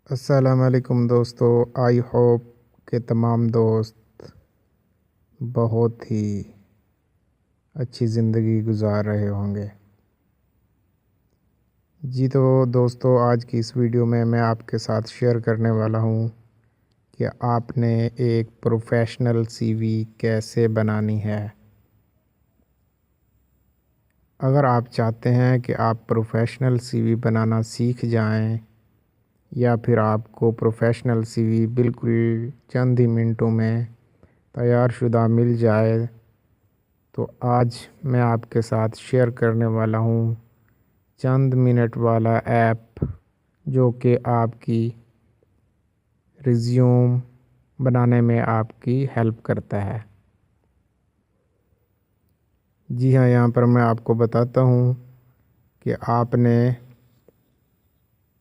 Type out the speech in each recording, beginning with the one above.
अस्सलामुअलैकुम दोस्तों। I hope के तमाम दोस्त बहुत ही अच्छी ज़िंदगी गुजार रहे होंगे। जी तो दोस्तों, आज की इस वीडियो में मैं आपके साथ शेयर करने वाला हूँ कि आपने एक प्रोफेशनल सीवी कैसे बनानी है। अगर आप चाहते हैं कि आप प्रोफेशनल सीवी बनाना सीख जाएं या फिर आपको प्रोफेशनल सीवी बिल्कुल चंद ही मिनटों में तैयारशुदा मिल जाए, तो आज मैं आपके साथ शेयर करने वाला हूँ चंद मिनट वाला ऐप जो कि आपकी रिज्यूम बनाने में आपकी हेल्प करता है। जी हाँ, यहाँ पर मैं आपको बताता हूँ कि आपने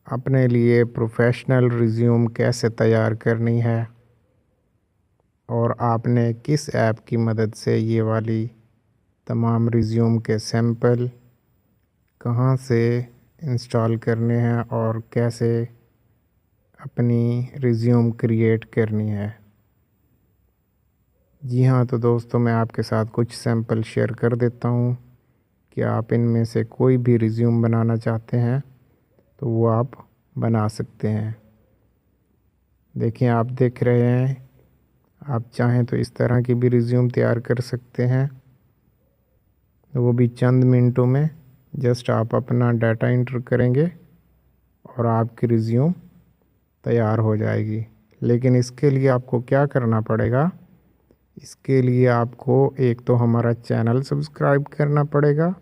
अपने लिए प्रोफेशनल रिज्यूम कैसे तैयार करनी है और आपने किस ऐप की मदद से ये वाली तमाम रिज्यूम के सैंपल कहाँ से इंस्टॉल करने हैं और कैसे अपनी रिज्यूम क्रिएट करनी है। जी हाँ, तो दोस्तों मैं आपके साथ कुछ सैंपल शेयर कर देता हूँ कि आप इनमें से कोई भी रिज्यूम बनाना चाहते हैं तो वो आप बना सकते हैं। देखिए, आप देख रहे हैं, आप चाहें तो इस तरह की भी रिज्यूम तैयार कर सकते हैं, वो भी चंद मिनटों में। जस्ट आप अपना डाटा इंटर करेंगे और आपकी रिज्यूम तैयार हो जाएगी। लेकिन इसके लिए आपको क्या करना पड़ेगा? इसके लिए आपको एक तो हमारा चैनल सब्सक्राइब करना पड़ेगा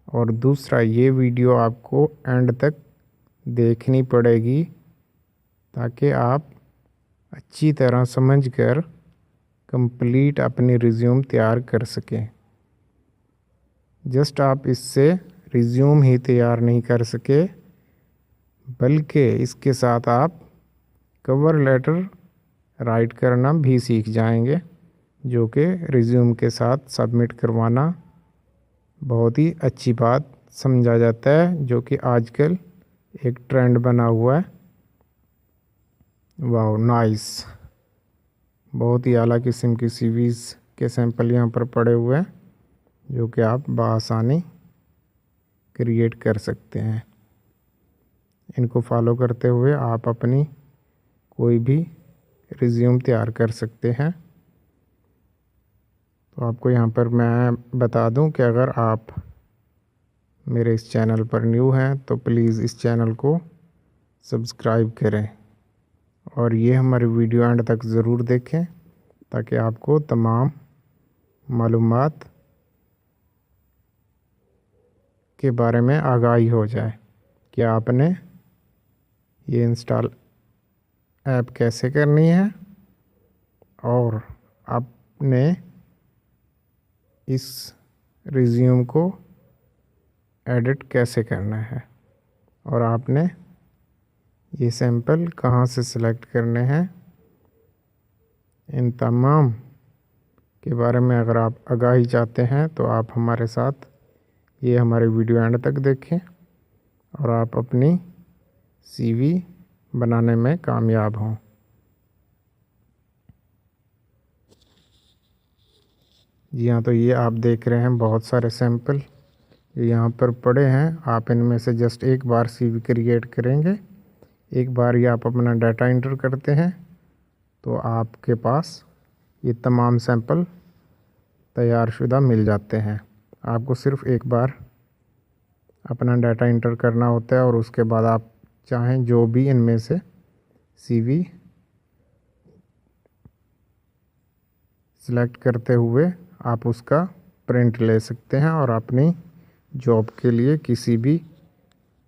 और दूसरा ये वीडियो आपको एंड तक देखनी पड़ेगी ताकि आप अच्छी तरह समझकर कंप्लीट अपनी रिज्यूम तैयार कर सकें। जस्ट आप इससे रिज्यूम ही तैयार नहीं कर सके, बल्कि इसके साथ आप कवर लेटर राइट करना भी सीख जाएंगे, जो कि रिज्यूम के साथ सबमिट करवाना बहुत ही अच्छी बात समझा जाता है, जो कि आजकल एक ट्रेंड बना हुआ है। वाह, नाइस। बहुत ही आला किस्म की सीवीज़ के सैंपल यहाँ पर पड़े हुए हैं जो कि आप बआसानी क्रिएट कर सकते हैं। इनको फॉलो करते हुए आप अपनी कोई भी रिज्यूम तैयार कर सकते हैं। तो आपको यहाँ पर मैं बता दूं कि अगर आप मेरे इस चैनल पर न्यू हैं तो प्लीज़ इस चैनल को सब्सक्राइब करें और ये हमारी वीडियो एंड तक ज़रूर देखें ताकि आपको तमाम मालूमात के बारे में आगाही हो जाए कि आपने ये इंस्टॉल ऐप कैसे करनी है और आपने इस रिज्यूम को एडिट कैसे करना है और आपने ये सैंपल कहाँ से सिलेक्ट करने हैं। इन तमाम के बारे में अगर आप आगाही चाहते हैं तो आप हमारे साथ ये हमारे वीडियो एंड तक देखें और आप अपनी सीवी बनाने में कामयाब हों। जी हाँ, तो ये आप देख रहे हैं बहुत सारे सैंपल यहाँ पर पड़े हैं। आप इनमें से जस्ट एक बार सीवी क्रिएट करेंगे, एक बार ही आप अपना डाटा इंटर करते हैं तो आपके पास ये तमाम सैंपल तैयारशुदा मिल जाते हैं। आपको सिर्फ एक बार अपना डाटा इंटर करना होता है और उसके बाद आप चाहें जो भी इनमें से सीवी सिलेक्ट करते हुए आप उसका प्रिंट ले सकते हैं और अपनी जॉब के लिए किसी भी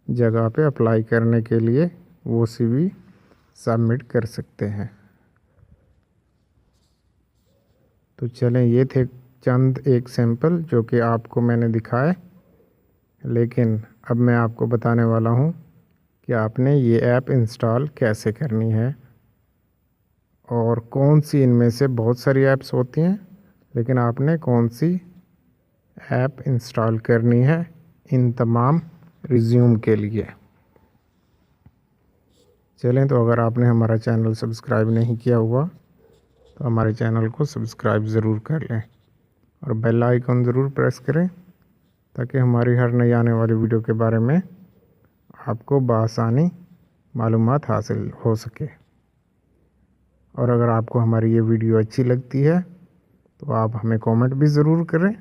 जगह पे अप्लाई करने के लिए वो सीवी सबमिट कर सकते हैं। तो चलें, ये थे चंद एक सैंपल जो कि आपको मैंने दिखाए, लेकिन अब मैं आपको बताने वाला हूँ कि आपने ये ऐप इंस्टॉल कैसे करनी है और कौन सी इनमें से बहुत सारी ऐप्स होती हैं, लेकिन आपने कौन सी ऐप इंस्टॉल करनी है इन तमाम रिज्यूम के लिए। चलें, तो अगर आपने हमारा चैनल सब्सक्राइब नहीं किया हुआ तो हमारे चैनल को सब्सक्राइब ज़रूर कर लें और बेल आइकन ज़रूर प्रेस करें ताकि हमारी हर नई आने वाली वीडियो के बारे में आपको बआसानी मालूमात हासिल हो सके। और अगर आपको हमारी ये वीडियो अच्छी लगती है तो आप हमें कमेंट भी ज़रूर करें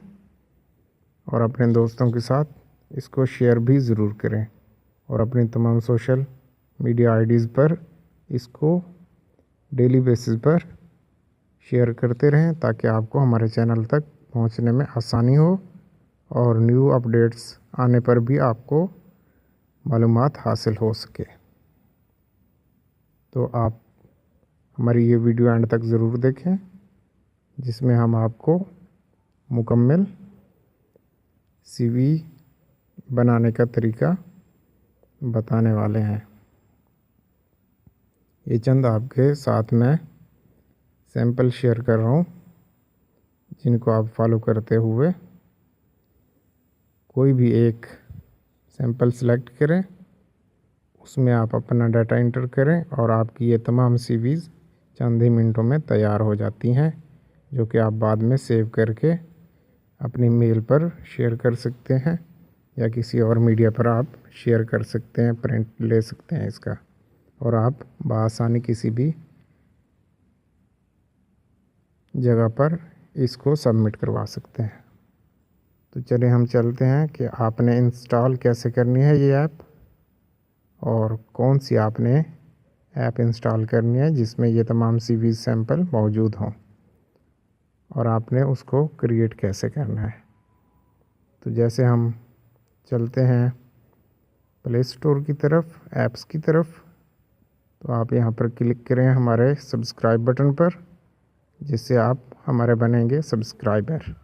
और अपने दोस्तों के साथ इसको शेयर भी ज़रूर करें और अपनी तमाम सोशल मीडिया आईडीज़ पर इसको डेली बेसिस पर शेयर करते रहें ताकि आपको हमारे चैनल तक पहुंचने में आसानी हो और न्यू अपडेट्स आने पर भी आपको मालूमात हासिल हो सके। तो आप हमारी ये वीडियो एंड तक ज़रूर देखें जिसमें हम आपको मुकम्मल सीवी बनाने का तरीका बताने वाले हैं। ये चंद आपके साथ में सैंपल शेयर कर रहा हूँ जिनको आप फॉलो करते हुए कोई भी एक सैंपल सेलेक्ट करें, उसमें आप अपना डाटा इंटर करें और आपकी ये तमाम सीवीज़ चंद ही मिनटों में तैयार हो जाती हैं, जो कि आप बाद में सेव करके अपनी मेल पर शेयर कर सकते हैं या किसी और मीडिया पर आप शेयर कर सकते हैं, प्रिंट ले सकते हैं इसका और आप बआसानी किसी भी जगह पर इसको सबमिट करवा सकते हैं। तो चलिए हम चलते हैं कि आपने इंस्टॉल कैसे करनी है ये ऐप और कौन सी आपने ऐप इंस्टॉल करनी है जिसमें ये तमाम सीवीज़ सैंपल मौजूद हों और आपने उसको क्रिएट कैसे करना है। तो जैसे हम चलते हैं प्ले स्टोर की तरफ, ऐप्स की तरफ, तो आप यहाँ पर क्लिक करें हमारे सब्सक्राइब बटन पर जिससे आप हमारे बनेंगे सब्सक्राइबर।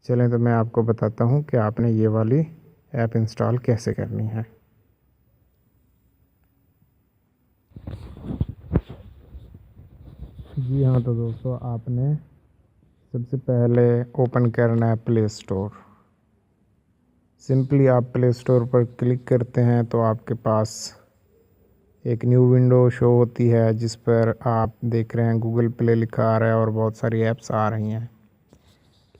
चलें, तो मैं आपको बताता हूँ कि आपने ये वाली ऐप इंस्टॉल कैसे करनी है। जी हाँ, तो दोस्तों आपने सबसे पहले ओपन करना है प्ले स्टोर। सिंपली आप प्ले स्टोर पर क्लिक करते हैं तो आपके पास एक न्यू विंडो शो होती है जिस पर आप देख रहे हैं गूगल प्ले लिखा आ रहा है और बहुत सारी ऐप्स आ रही हैं।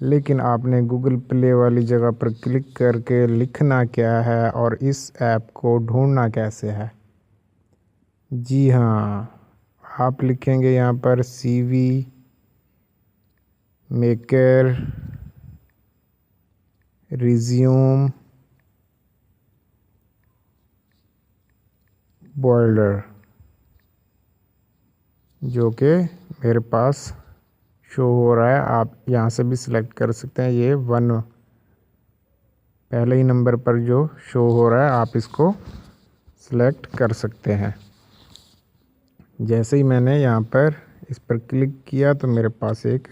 लेकिन आपने गूगल प्ले वाली जगह पर क्लिक करके लिखना क्या है और इस ऐप को ढूंढना कैसे है। जी हाँ, आप लिखेंगे यहाँ पर सीवी मेकर रिज्यूम बिल्डर, जो कि मेरे पास शो हो रहा है। आप यहाँ से भी सिलेक्ट कर सकते हैं। ये पहले ही नंबर पर जो शो हो रहा है आप इसको सिलेक्ट कर सकते हैं। जैसे ही मैंने यहाँ पर इस पर क्लिक किया तो मेरे पास एक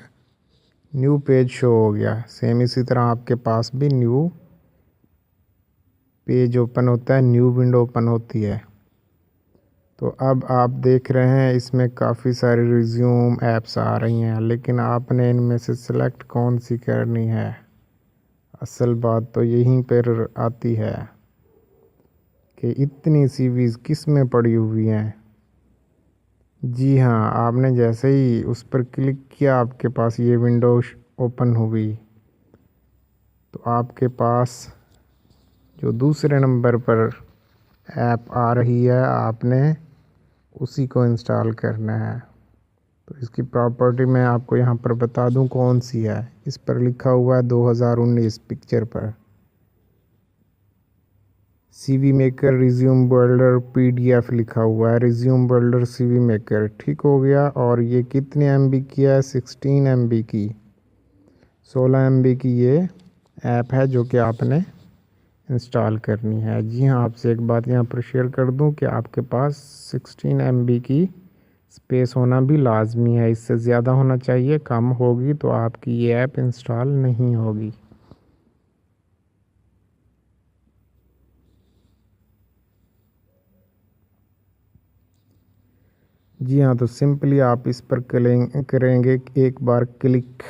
न्यू पेज शो हो गया। सेम इसी तरह आपके पास भी न्यू पेज ओपन होता है, न्यू विंडो ओपन होती है। तो अब आप देख रहे हैं इसमें काफ़ी सारी रिज्यूम ऐप्स आ रही हैं, लेकिन आपने इनमें से सिलेक्ट कौन सी करनी है। असल बात तो यहीं पर आती है कि इतनी सीवीज़ किस में पड़ी हुई हैं। जी हाँ, आपने जैसे ही उस पर क्लिक किया आपके पास ये विंडो ओपन हो गई। तो आपके पास जो दूसरे नंबर पर ऐप आ रही है आपने उसी को इंस्टॉल करना है। तो इसकी प्रॉपर्टी मैं आपको यहाँ पर बता दूँ कौन सी है। इस पर लिखा हुआ है 2019 पिक्चर पर CV maker resume builder PDF लिखा हुआ है। रिज्यूम बिल्डर सीवी मेकर ठीक हो गया। और ये कितने एमबी की है? 16 एमबी की, 16 एमबी की ये ऐप है जो कि आपने इंस्टॉल करनी है। जी हाँ, आपसे एक बात यहाँ पर शेयर कर दूँ कि आपके पास 16 एमबी की स्पेस होना भी लाजमी है। इससे ज़्यादा होना चाहिए, कम होगी तो आपकी ये ऐप इंस्टॉल नहीं होगी। जी हाँ, तो सिंपली आप इस पर करेंगे एक बार क्लिक।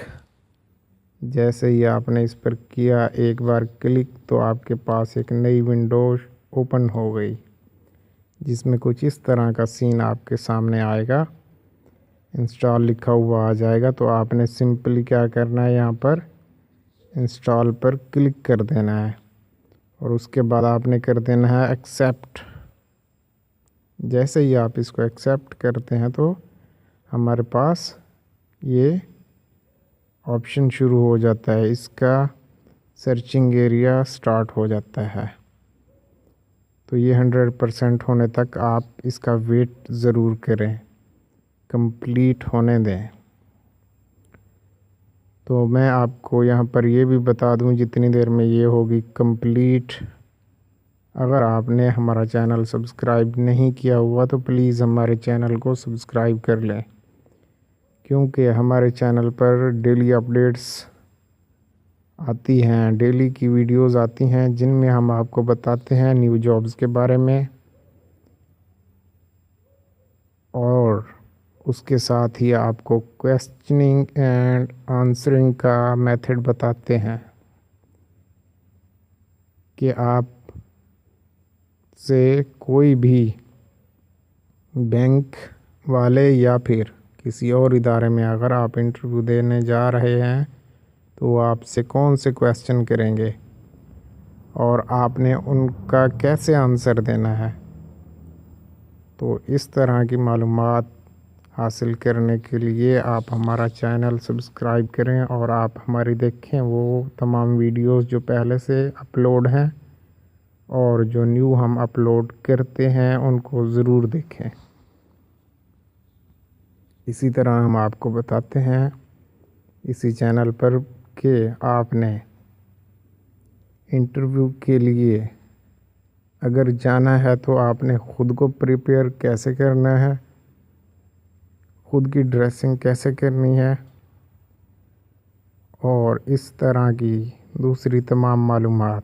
जैसे ही आपने इस पर किया एक बार क्लिक तो आपके पास एक नई विंडो ओपन हो गई जिसमें कुछ इस तरह का सीन आपके सामने आएगा। इंस्टॉल लिखा हुआ आ जाएगा, तो आपने सिंपली क्या करना है, यहाँ पर इंस्टॉल पर क्लिक कर देना है और उसके बाद आपने कर देना है एक्सेप्ट। जैसे ही आप इसको एक्सेप्ट करते हैं तो हमारे पास ये ऑप्शन शुरू हो जाता है, इसका सर्चिंग एरिया स्टार्ट हो जाता है। तो ये 100% होने तक आप इसका वेट ज़रूर करें, कंप्लीट होने दें। तो मैं आपको यहाँ पर ये भी बता दूँ, जितनी देर में ये होगी कंप्लीट, अगर आपने हमारा चैनल सब्सक्राइब नहीं किया हुआ तो प्लीज़ हमारे चैनल को सब्सक्राइब कर लें, क्योंकि हमारे चैनल पर डेली अपडेट्स आती हैं, डेली की वीडियोस आती हैं जिनमें हम आपको बताते हैं न्यू जॉब्स के बारे में, और उसके साथ ही आपको क्वेश्चनिंग एंड आंसरिंग का मेथड बताते हैं कि आप से कोई भी बैंक वाले या फिर किसी और इदारे में अगर आप इंटरव्यू देने जा रहे हैं तो वो आपसे कौन से क्वेश्चन करेंगे और आपने उनका कैसे आंसर देना है। तो इस तरह की मालूमात हासिल करने के लिए आप हमारा चैनल सब्सक्राइब करें और आप हमारी देखें वो तमाम वीडियोस जो पहले से अपलोड हैं और जो न्यू हम अपलोड करते हैं उनको ज़रूर देखें। इसी तरह हम आपको बताते हैं इसी चैनल पर कि आपने इंटरव्यू के लिए अगर जाना है तो आपने ख़ुद को प्रिपेयर कैसे करना है, ख़ुद की ड्रेसिंग कैसे करनी है, और इस तरह की दूसरी तमाम मालूमात,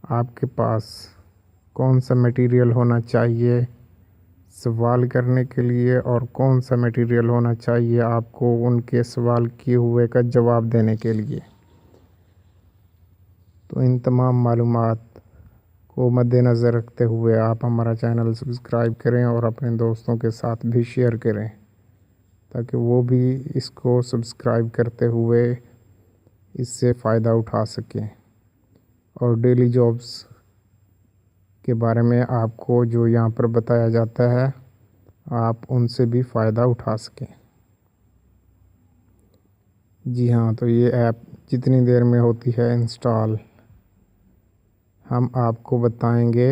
आपके पास कौन सा मटेरियल होना चाहिए सवाल करने के लिए और कौन सा मटेरियल होना चाहिए आपको उनके सवाल किए हुए का जवाब देने के लिए। तो इन तमाम मालूमात को मद्देनज़र रखते हुए आप हमारा चैनल सब्सक्राइब करें और अपने दोस्तों के साथ भी शेयर करें, ताकि वो भी इसको सब्सक्राइब करते हुए इससे फ़ायदा उठा सकें और डेली जॉब्स के बारे में आपको जो यहाँ पर बताया जाता है आप उनसे भी फ़ायदा उठा सकें। जी हाँ, तो ये ऐप जितनी देर में होती है इंस्टॉल हम आपको बताएंगे।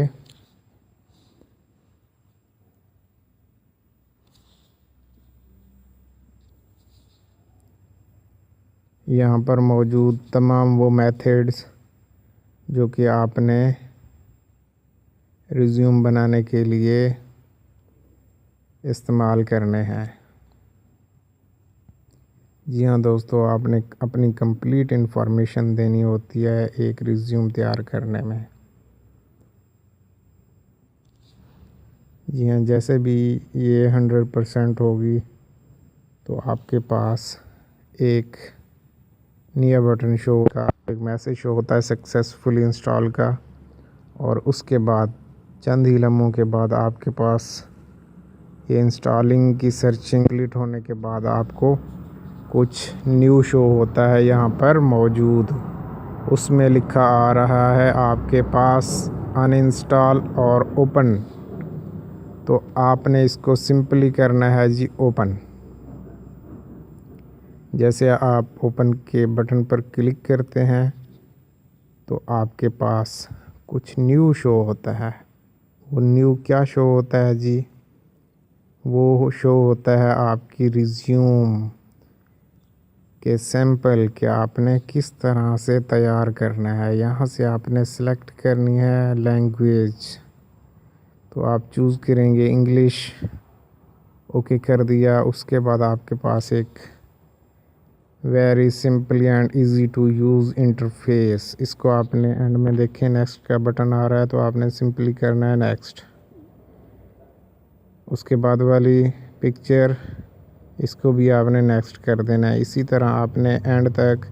यहाँ पर मौजूद तमाम वो मेथड्स जो कि आपने रिज्यूम बनाने के लिए इस्तेमाल करने हैं। जी हाँ दोस्तों, आपने अपनी कंप्लीट इन्फॉर्मेशन देनी होती है एक रिज्यूम तैयार करने में। जी हाँ, जैसे भी ये 100% होगी तो आपके पास एक नया बटन शो का एक मैसेज शो होता है सक्सेसफुली इंस्टॉल का, और उसके बाद चंद ही लम्हों के बाद आपके पास ये इंस्टॉलिंग की सर्चिंग कंप्लीट होने के बाद आपको कुछ न्यू शो होता है यहाँ पर मौजूद। उसमें लिखा आ रहा है आपके पास अनइंस्टॉल और ओपन। तो आपने इसको सिंपली करना है जी ओपन। जैसे आप ओपन के बटन पर क्लिक करते हैं तो आपके पास कुछ न्यू शो होता है। वो न्यू क्या शो होता है जी? वो शो होता है आपकी रिज्यूम के सैंपल कि आपने किस तरह से तैयार करना है। यहाँ से आपने सेलेक्ट करनी है लैंग्वेज, तो आप चूज़ करेंगे इंग्लिश। ओके कर दिया। उसके बाद आपके पास एक very simple and easy to use interface, इसको आपने एंड में देखें नेक्स्ट का बटन आ रहा है तो आपने सिंपली करना है नेक्स्ट। उसके बाद वाली पिक्चर इसको भी आपने नेक्स्ट कर देना है। इसी तरह आपने एंड तक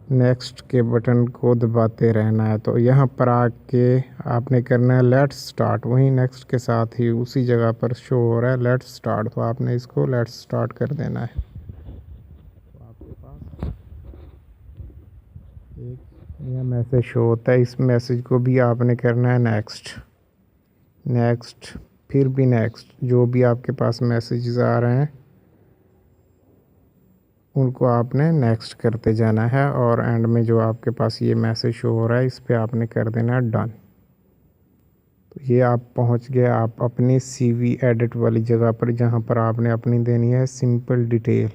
नेक्स्ट के बटन को दबाते रहना है। तो यहाँ पर आके आपने करना है लेट्स स्टार्ट, वहीं नेक्स्ट के साथ ही उसी जगह पर शो हो रहा है लेट्स स्टार्ट, तो आपने इसको लेट्स स्टार्ट कर देना है। तो आपके पास एक यह मैसेज शो होता है, इस मैसेज को भी आपने करना है नेक्स्ट नेक्स्ट, फिर भी नेक्स्ट। जो भी आपके पास मैसेजेस आ रहे हैं उनको आपने नेक्स्ट करते जाना है, और एंड में जो आपके पास ये मैसेज शो हो रहा है इस पर आपने कर देना है डन। तो ये आप पहुंच गए आप अपनी CV एडिट वाली जगह पर, जहां पर आपने अपनी देनी है सिंपल डिटेल।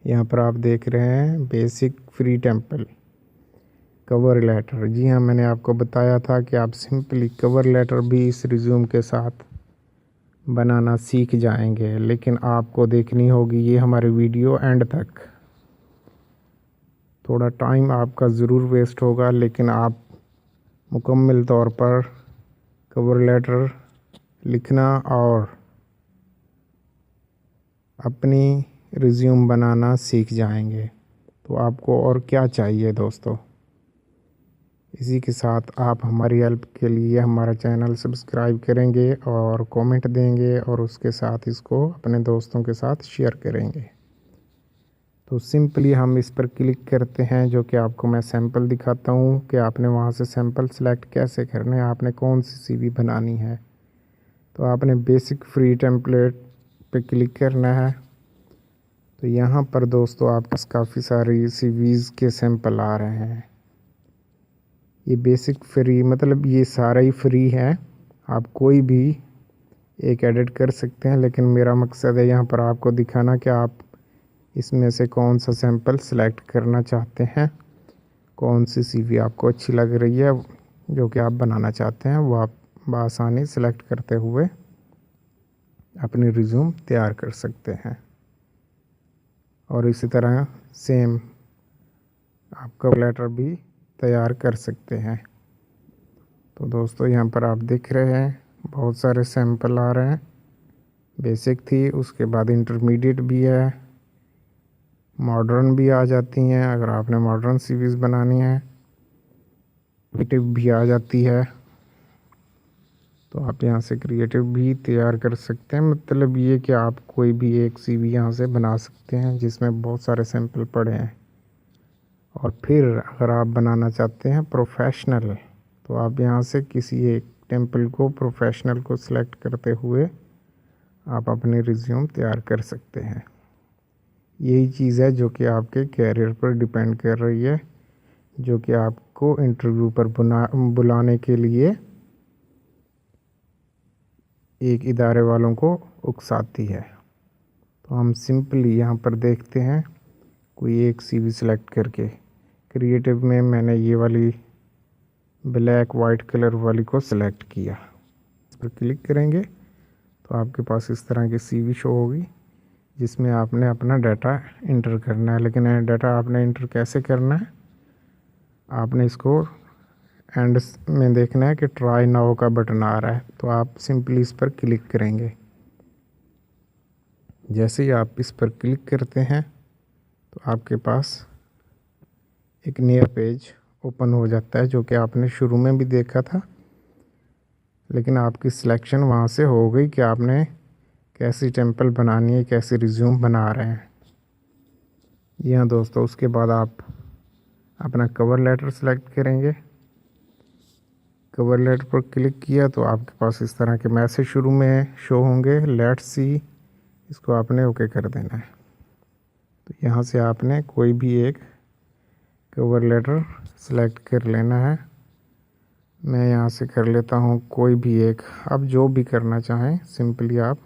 यहाँ पर आप देख रहे हैं basic free template cover letter. जी हाँ, मैंने आपको बताया था कि आप सिंपली कवर लेटर भी इस रिज्यूम के साथ बनाना सीख जाएंगे, लेकिन आपको देखनी होगी ये हमारी वीडियो एंड तक। थोड़ा टाइम आपका ज़रूर वेस्ट होगा, लेकिन आप मुकम्मल तौर पर कवर लेटर लिखना और अपनी रिज्यूम बनाना सीख जाएंगे। तो आपको और क्या चाहिए दोस्तों। इसी के साथ आप हमारी हेल्प के लिए हमारा चैनल सब्सक्राइब करेंगे और कमेंट देंगे, और उसके साथ इसको अपने दोस्तों के साथ शेयर करेंगे। तो सिंपली हम इस पर क्लिक करते हैं, जो कि आपको मैं सैंपल दिखाता हूँ कि आपने वहाँ से सैंपल सेलेक्ट कैसे करने हैं, आपने कौन सी CV बनानी है। तो आपने बेसिक फ्री टेम्पलेट पे क्लिक करना है। तो यहाँ पर दोस्तों आपके पास काफ़ी सारी CVs के सैंपल आ रहे हैं। ये बेसिक फ्री मतलब ये सारा ही फ्री है, आप कोई भी एक एडिट कर सकते हैं, लेकिन मेरा मकसद है यहाँ पर आपको दिखाना कि आप इसमें से कौन सा सैंपल सेलेक्ट करना चाहते हैं, कौन सी CV आपको अच्छी लग रही है जो कि आप बनाना चाहते हैं, वो आप बआसानी सेलेक्ट करते हुए अपनी रिज्यूम तैयार कर सकते हैं। और इसी तरह सेम आप कवर लेटर भी तैयार कर सकते हैं। तो दोस्तों यहाँ पर आप देख रहे हैं बहुत सारे सैंपल आ रहे हैं। बेसिक थी, उसके बाद इंटरमीडिएट भी है, मॉडर्न भी आ जाती हैं अगर आपने मॉडर्न CVs बनानी है, क्रिएटिव भी आ जाती है। तो आप यहाँ से क्रिएटिव भी तैयार कर सकते हैं। मतलब ये कि आप कोई भी एक CV यहाँ से बना सकते हैं जिसमें बहुत सारे सैंपल पड़े हैं। और फिर अगर आप बनाना चाहते हैं प्रोफेशनल, तो आप यहाँ से किसी एक टेम्पल को प्रोफेशनल को सिलेक्ट करते हुए आप अपनी रिज्यूम तैयार कर सकते हैं। यही चीज़ है जो कि आपके कैरियर पर डिपेंड कर रही है, जो कि आपको इंटरव्यू पर बुलाने के लिए एक इदारे वालों को उकसाती है। तो हम सिंपली यहाँ पर देखते हैं कोई एक CV सिलेक्ट करके। क्रिएटिव में मैंने ये वाली ब्लैक वाइट कलर वाली को सिलेक्ट किया। इस पर क्लिक करेंगे तो आपके पास इस तरह की CV शो होगी, जिसमें आपने अपना डाटा इंटर करना है। लेकिन डाटा आपने इंटर कैसे करना है, आपने इसको एंड में देखना है कि ट्राई नाउ का बटन आ रहा है, तो आप सिंपली इस पर क्लिक करेंगे। जैसे ही आप इस पर क्लिक करते हैं तो आपके पास एक नया पेज ओपन हो जाता है, जो कि आपने शुरू में भी देखा था, लेकिन आपकी सिलेक्शन वहाँ से हो गई कि आपने कैसी टेम्पल बनानी है, कैसी रिज्यूम बना रहे हैं। जी हाँ दोस्तों, उसके बाद आप अपना कवर लेटर सेलेक्ट करेंगे। कवर लेटर पर क्लिक किया तो आपके पास इस तरह के मैसेज शुरू में शो होंगे, लेट्स सी, इसको आपने ओके कर देना है। तो यहाँ से आपने कोई भी एक कवर लेटर सेलेक्ट कर लेना है। मैं यहाँ से कर लेता हूँ कोई भी एक, आप जो भी करना चाहें सिंपली आप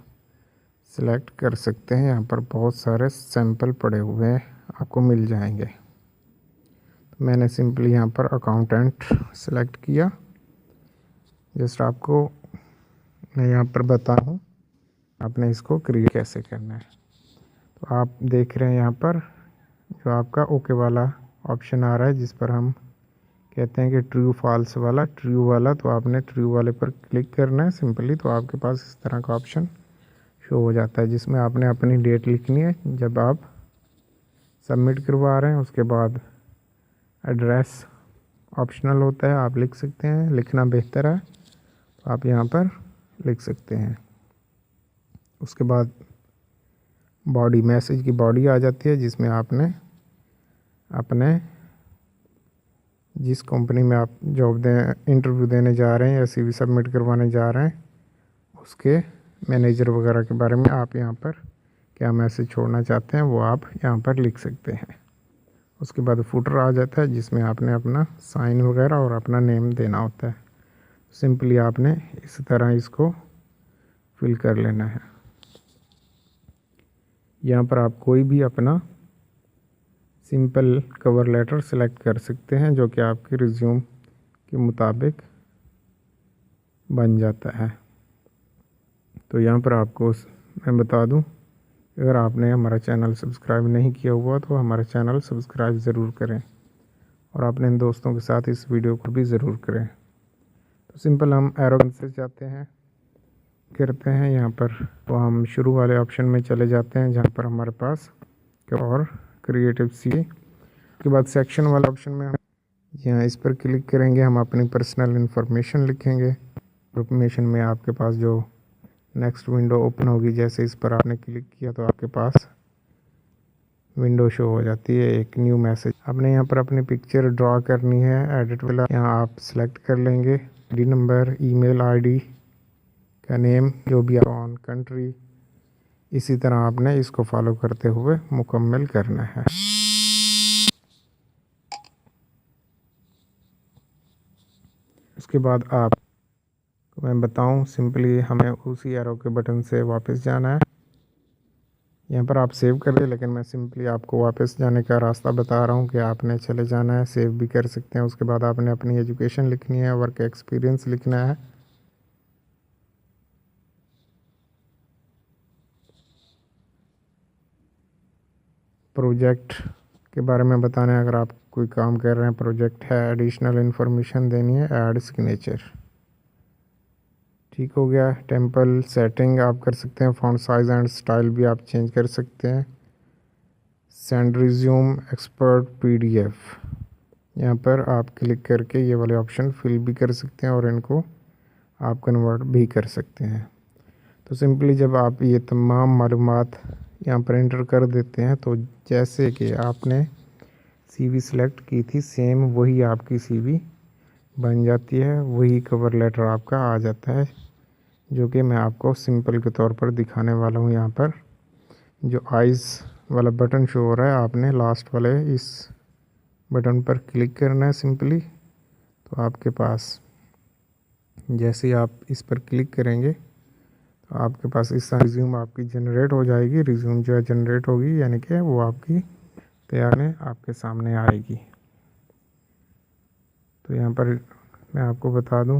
सेलेक्ट कर सकते हैं। यहाँ पर बहुत सारे सैंपल पड़े हुए हैं, आपको मिल जाएंगे। तो मैंने सिंपली यहाँ पर अकाउंटेंट सेलेक्ट किया। जस्ट आपको मैं यहाँ पर बताऊँ आपने इसको क्रिएट कैसे करना है। तो आप देख रहे हैं यहाँ पर जो आपका ओके वाला ऑप्शन आ रहा है, जिस पर हम कहते हैं कि ट्रू फॉल्स वाला, ट्रू वाला, तो आपने ट्रू वाले पर क्लिक करना है सिंपली। तो आपके पास इस तरह का ऑप्शन शो हो जाता है, जिसमें आपने अपनी डेट लिखनी है जब आप सबमिट करवा रहे हैं। उसके बाद एड्रेस ऑप्शनल होता है, आप लिख सकते हैं, लिखना बेहतर है तो आप यहाँ पर लिख सकते हैं। उसके बाद बॉडी, मैसेज की बॉडी आ जाती है जिसमें आपने अपने जिस कंपनी में आप जॉब इंटरव्यू देने जा रहे हैं या सीवी सबमिट करवाने जा रहे हैं उसके मैनेजर वगैरह के बारे में आप यहाँ पर क्या मैसेज छोड़ना चाहते हैं वो आप यहाँ पर लिख सकते हैं। उसके बाद फुटर आ जाता है जिसमें आपने अपना साइन वगैरह और अपना नेम देना होता है। सिंपली आपने इस तरह इसको फिल कर लेना है। यहाँ पर आप कोई भी अपना सिंपल कवर लेटर सेलेक्ट कर सकते हैं जो कि आपके रिज्यूम के मुताबिक बन जाता है। तो यहाँ पर आपको मैं बता दूं, अगर आपने हमारा चैनल सब्सक्राइब नहीं किया हुआ तो हमारा चैनल सब्सक्राइब ज़रूर करें और अपने दोस्तों के साथ इस वीडियो को भी ज़रूर करें। तो सिंपल हम एरो से जाते हैं, करते हैं यहाँ पर, तो हम शुरू वाले ऑप्शन में चले जाते हैं जहाँ पर हमारे पास और क्रिएटिव सी के बाद सेक्शन वाले ऑप्शन में हम यहाँ इस पर क्लिक करेंगे। हम अपनी पर्सनल इन्फॉर्मेशन लिखेंगे। इन्फॉर्मेशन में आपके पास जो नेक्स्ट विंडो ओपन होगी, जैसे इस पर आपने क्लिक किया तो आपके पास विंडो शो हो जाती है एक न्यू मैसेज। आपने यहाँ पर अपनी पिक्चर ड्रॉ करनी है, एडिट वाला यहाँ आप सेलेक्ट कर लेंगे। आईडी नंबर, ईमेल आईडी का नेम जो भी ऑन कंट्री, इसी तरह आपने इसको फॉलो करते हुए मुकम्मल करना है। उसके बाद आप मैं बताऊं, सिंपली हमें उसी एरो के बटन से वापस जाना है। यहाँ पर आप सेव कर दे, लेकिन मैं सिंपली आपको वापस जाने का रास्ता बता रहा हूँ कि आपने चले जाना है, सेव भी कर सकते हैं। उसके बाद आपने अपनी एजुकेशन लिखनी है, वर्क एक्सपीरियंस लिखना है, प्रोजेक्ट के बारे में बताना है, अगर आप कोई काम कर रहे हैं प्रोजेक्ट है, एडिशनल इन्फॉर्मेशन देनी है, ऐड सिग्नेचर। ठीक हो गया। टेम्पल सेटिंग आप कर सकते हैं, फॉन्ट साइज एंड स्टाइल भी आप चेंज कर सकते हैं। सेंड रिज्यूम एक्सपर्ट पीडीएफ, यहाँ पर आप क्लिक करके ये वाले ऑप्शन फिल भी कर सकते हैं और इनको आप कन्वर्ट भी कर सकते हैं। तो सिंपली जब आप ये तमाम मालूमात यहाँ पर एंटर कर देते हैं तो जैसे कि आपने सीवी सिलेक्ट की थी सेम वही आपकी सीवी बन जाती है, वही कवर लेटर आपका आ जाता है, जो कि मैं आपको सिंपल के तौर पर दिखाने वाला हूँ। यहाँ पर जो आइज़ वाला बटन शो हो रहा है, आपने लास्ट वाले इस बटन पर क्लिक करना है सिंपली। तो आपके पास जैसे ही आप इस पर क्लिक करेंगे तो आपके पास इस रिज्यूम आपकी जनरेट हो जाएगी। रिज्यूम जो है जनरेट होगी, यानी कि वो आपकी तैयार है, आपके सामने आएगी। तो यहाँ पर मैं आपको बता दूं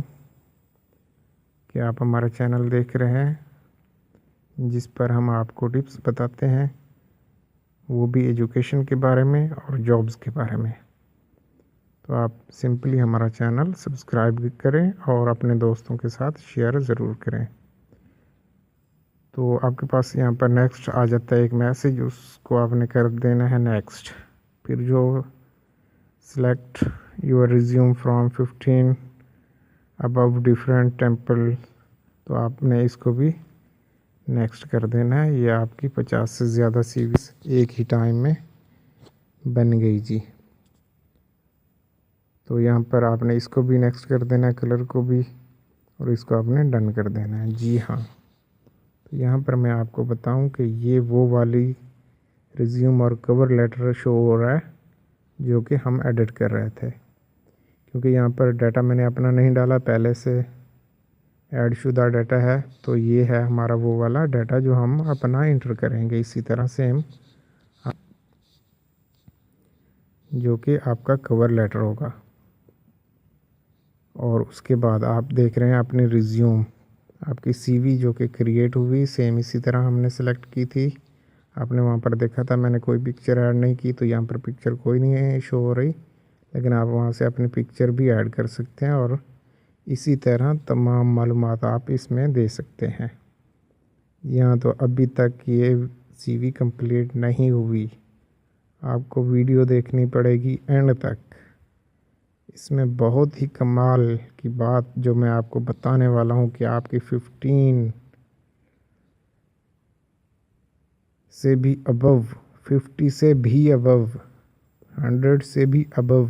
कि आप हमारा चैनल देख रहे हैं जिस पर हम आपको टिप्स बताते हैं, वो भी एजुकेशन के बारे में और जॉब्स के बारे में। तो आप सिंपली हमारा चैनल सब्सक्राइब करें और अपने दोस्तों के साथ शेयर ज़रूर करें। तो आपके पास यहाँ पर नेक्स्ट आ जाता है एक मैसेज, उसको आपने कर देना है नेक्स्ट। फिर जो select your resume from 15 above different temple, तो आपने इसको भी नेक्स्ट कर देना है। ये आपकी 50 से ज़्यादा सीवीज एक ही टाइम में बन गई जी। तो यहाँ पर आपने इसको भी नेक्स्ट कर देना है, कलर को भी, और इसको आपने डन कर देना है। जी हाँ, तो यहाँ पर मैं आपको बताऊं कि ये वो वाली रिज्यूम और कवर लेटर शो हो रहा है जो कि हम एडिट कर रहे थे, क्योंकि यहाँ पर डाटा मैंने अपना नहीं डाला, पहले से ऐड शुदा डाटा है। तो ये है हमारा वो वाला डाटा जो हम अपना इंटर करेंगे इसी तरह सेम, जो कि आपका कवर लेटर होगा। और उसके बाद आप देख रहे हैं अपनी रिज्यूम, आपकी सीवी जो कि क्रिएट हुई सेम इसी तरह हमने सेलेक्ट की थी। आपने वहाँ पर देखा था मैंने कोई पिक्चर ऐड नहीं की, तो यहाँ पर पिक्चर कोई नहीं है शो हो रही, लेकिन आप वहाँ से अपनी पिक्चर भी ऐड कर सकते हैं और इसी तरह तमाम मालूमात आप इसमें दे सकते हैं। यहाँ तो अभी तक ये सीवी कंप्लीट नहीं हुई, आपको वीडियो देखनी पड़ेगी एंड तक। इसमें बहुत ही कमाल की बात जो मैं आपको बताने वाला हूँ कि आपकी 15 से भी अबव, 50 से भी अबव, 100 से भी अबव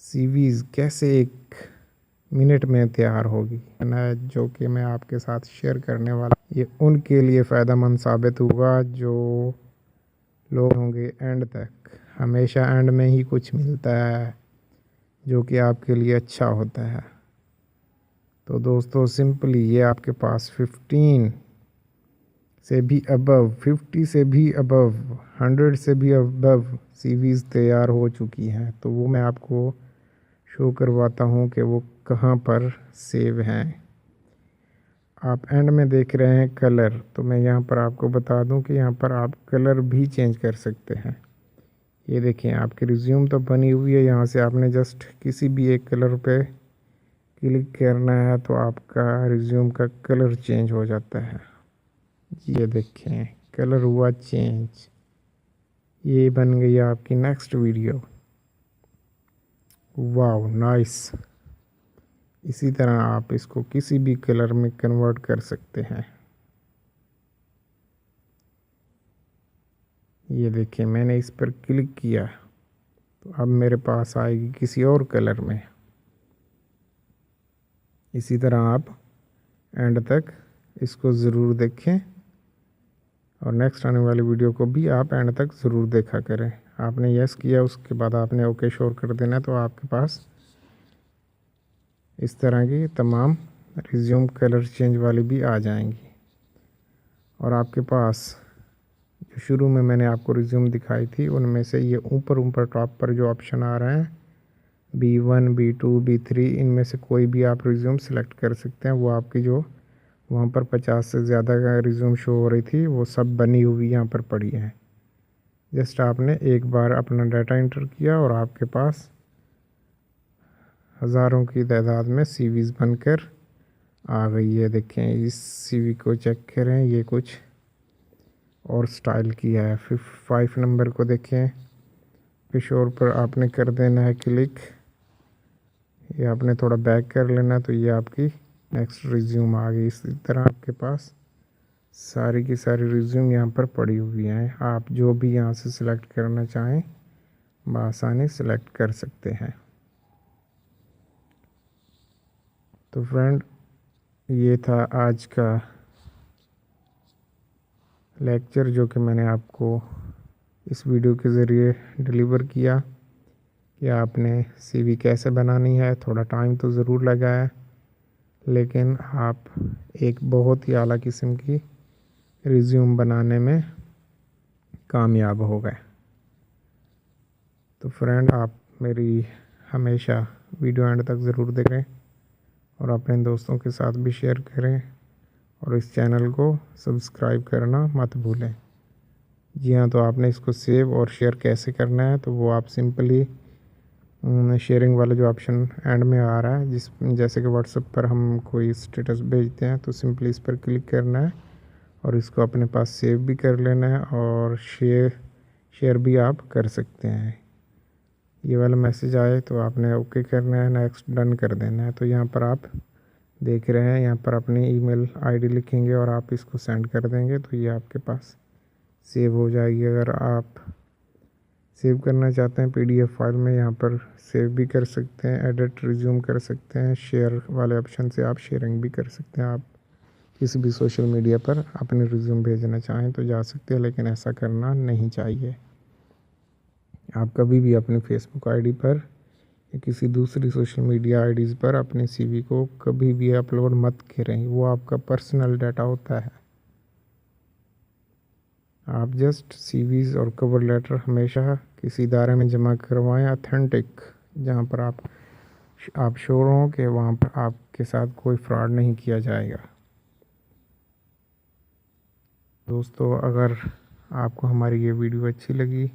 सीवीज़ कैसे 1 मिनट में तैयार होगी ना, जो कि मैं आपके साथ शेयर करने वाला। ये उनके लिए फ़ायदेमंद साबित होगा जो लोग होंगे एंड तक। हमेशा एंड में ही कुछ मिलता है जो कि आपके लिए अच्छा होता है। तो दोस्तों सिंपली ये आपके पास 15 से भी अबव, 50 से भी अबव, 100 से भी अबव सीवीज़ तैयार हो चुकी हैं। तो वो मैं आपको शो करवाता हूँ कि वो कहाँ पर सेव हैं। आप एंड में देख रहे हैं कलर, तो मैं यहाँ पर आपको बता दूँ कि यहाँ पर आप कलर भी चेंज कर सकते हैं। ये देखें आपकी रिज्यूम तो बनी हुई है, यहाँ से आपने जस्ट किसी भी एक कलर पे क्लिक करना है तो आपका रिज्यूम का कलर चेंज हो जाता है। ये देखें कलर हुआ चेंज। ये बन गई आपकी नेक्स्ट वीडियो। वाव नाइस। इसी तरह आप इसको किसी भी कलर में कन्वर्ट कर सकते हैं। ये देखिए मैंने इस पर क्लिक किया तो अब मेरे पास आएगी किसी और कलर में। इसी तरह आप एंड तक इसको ज़रूर देखें और नेक्स्ट आने वाली वीडियो को भी आप एंड तक ज़रूर देखा करें। आपने यस किया उसके बाद आपने ओके शोर कर देना, तो आपके पास इस तरह की तमाम रिज्यूम कलर चेंज वाली भी आ जाएंगी। और आपके पास जो शुरू में मैंने आपको रिज्यूम दिखाई थी उनमें से ये ऊपर ऊपर टॉप पर जो ऑप्शन आ रहे हैं B1, B2, B3, इनमें से कोई भी आप रिज्यूम सेलेक्ट कर सकते हैं। वो आपकी जो वहाँ पर 50 से ज़्यादा का रिज्यूम शो हो रही थी वो सब बनी हुई यहाँ पर पड़ी है। जस्ट आपने एक बार अपना डाटा इंटर किया और आपके पास हज़ारों की तादाद में सीवीज़ बनकर आ गई है। देखें इस सीवी को चेक करें, ये कुछ और स्टाइल किया है। 5 नंबर को देखें, किशोर पर आपने कर देना है क्लिक, ये आपने थोड़ा बैक कर लेना तो ये आपकी नेक्स्ट रिज्यूम आ गई। इसी तरह आपके पास सारी की सारी रिज्यूम यहाँ पर पड़ी हुई हैं। आप जो भी यहाँ से सिलेक्ट करना चाहें बआसानी सिलेक्ट कर सकते हैं। तो फ्रेंड ये था आज का लेक्चर जो कि मैंने आपको इस वीडियो के ज़रिए डिलीवर किया कि आपने सीवी कैसे बनानी है। थोड़ा टाइम तो ज़रूर लगा है लेकिन आप एक बहुत ही आला किस्म की रिज्यूम बनाने में कामयाब हो गए। तो फ्रेंड आप मेरी हमेशा वीडियो एंड तक ज़रूर देखें और अपने दोस्तों के साथ भी शेयर करें और इस चैनल को सब्सक्राइब करना मत भूलें। जी हाँ, तो आपने इसको सेव और शेयर कैसे करना है तो वो आप सिंपली शेयरिंग वाला जो ऑप्शन एंड में आ रहा है, जैसे कि व्हाट्सएप पर हम कोई स्टेटस भेजते हैं तो सिंपली इस पर क्लिक करना है और इसको अपने पास सेव भी कर लेना है और शेयर भी आप कर सकते हैं। ये वाला मैसेज आए तो आपने ओके करना है, नेक्स्ट डन कर देना है। तो यहाँ पर आप देख रहे हैं, यहाँ पर अपनी ईमेल आईडी लिखेंगे और आप इसको सेंड कर देंगे तो ये आपके पास सेव हो जाएगी। अगर आप सेव करना चाहते हैं पीडीएफ फाइल में, यहाँ पर सेव भी कर सकते हैं, एडिट रिज्यूम कर सकते हैं, शेयर वाले ऑप्शन से आप शेयरिंग भी कर सकते हैं। आप किसी भी सोशल मीडिया पर अपने रिज्यूम भेजना चाहें तो जा सकते हैं, लेकिन ऐसा करना नहीं चाहिए। आप कभी भी अपनी फेसबुक आईडी पर या किसी दूसरी सोशल मीडिया आईडीज़ पर अपने सीवी को कभी भी अपलोड मत करें, वो आपका पर्सनल डाटा होता है। आप जस्ट सीवीज़ और कवर लेटर हमेशा किसी इदारे में जमा करवाएं ऑथेंटिक, जहां पर आप श्योर हों कि वहां पर आपके साथ कोई फ्रॉड नहीं किया जाएगा। दोस्तों अगर आपको हमारी ये वीडियो अच्छी लगी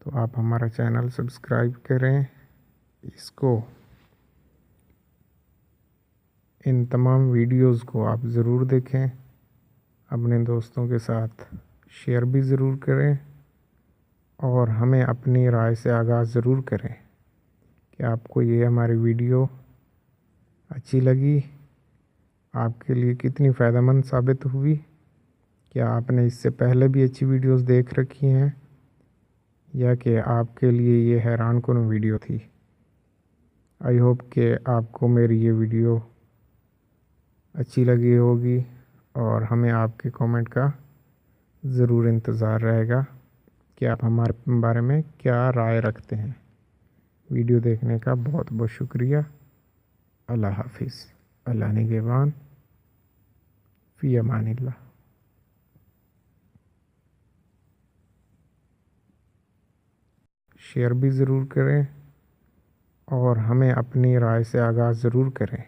तो आप हमारा चैनल सब्सक्राइब करें, इसको इन तमाम वीडियोस को आप ज़रूर देखें, अपने दोस्तों के साथ शेयर भी ज़रूर करें और हमें अपनी राय से आगाज़ ज़रूर करें कि आपको ये हमारी वीडियो अच्छी लगी, आपके लिए कितनी फ़ायदेमंद साबित हुई, क्या आपने इससे पहले भी अच्छी वीडियोस देख रखी हैं या कि आपके लिए ये हैरानकुन वीडियो थी। आई होप कि आपको मेरी ये वीडियो अच्छी लगी होगी और हमें आपके कमेंट का ज़रूर इंतज़ार रहेगा कि आप हमारे बारे में क्या राय रखते हैं। वीडियो देखने का बहुत बहुत शुक्रिया। अल्लाह हाफिज़। अल्लाह निगहबान। फ़ी अमानिल्लाह। शेयर भी ज़रूर करें और हमें अपनी राय से आगाज़ ज़रूर करें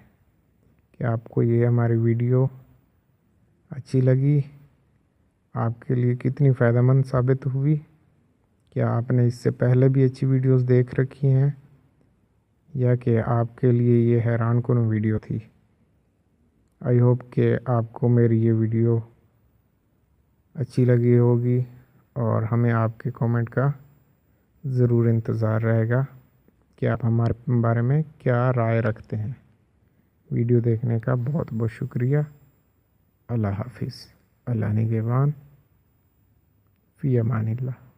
कि आपको ये हमारी वीडियो अच्छी लगी, आपके लिए कितनी फ़ायदेमंद साबित हुई, क्या आपने इससे पहले भी अच्छी वीडियोस देख रखी हैं या कि आपके लिए ये हैरानकुन वीडियो थी। आई होप कि आपको मेरी ये वीडियो अच्छी लगी होगी और हमें आपके कमेंट का ज़रूर इंतज़ार रहेगा कि आप हमारे बारे में क्या राय रखते हैं। वीडियो देखने का बहुत बहुत शुक्रिया। अल्लाह हाफिज़। अल्लाह निगहबान। फ़ी अमानिल्लाह।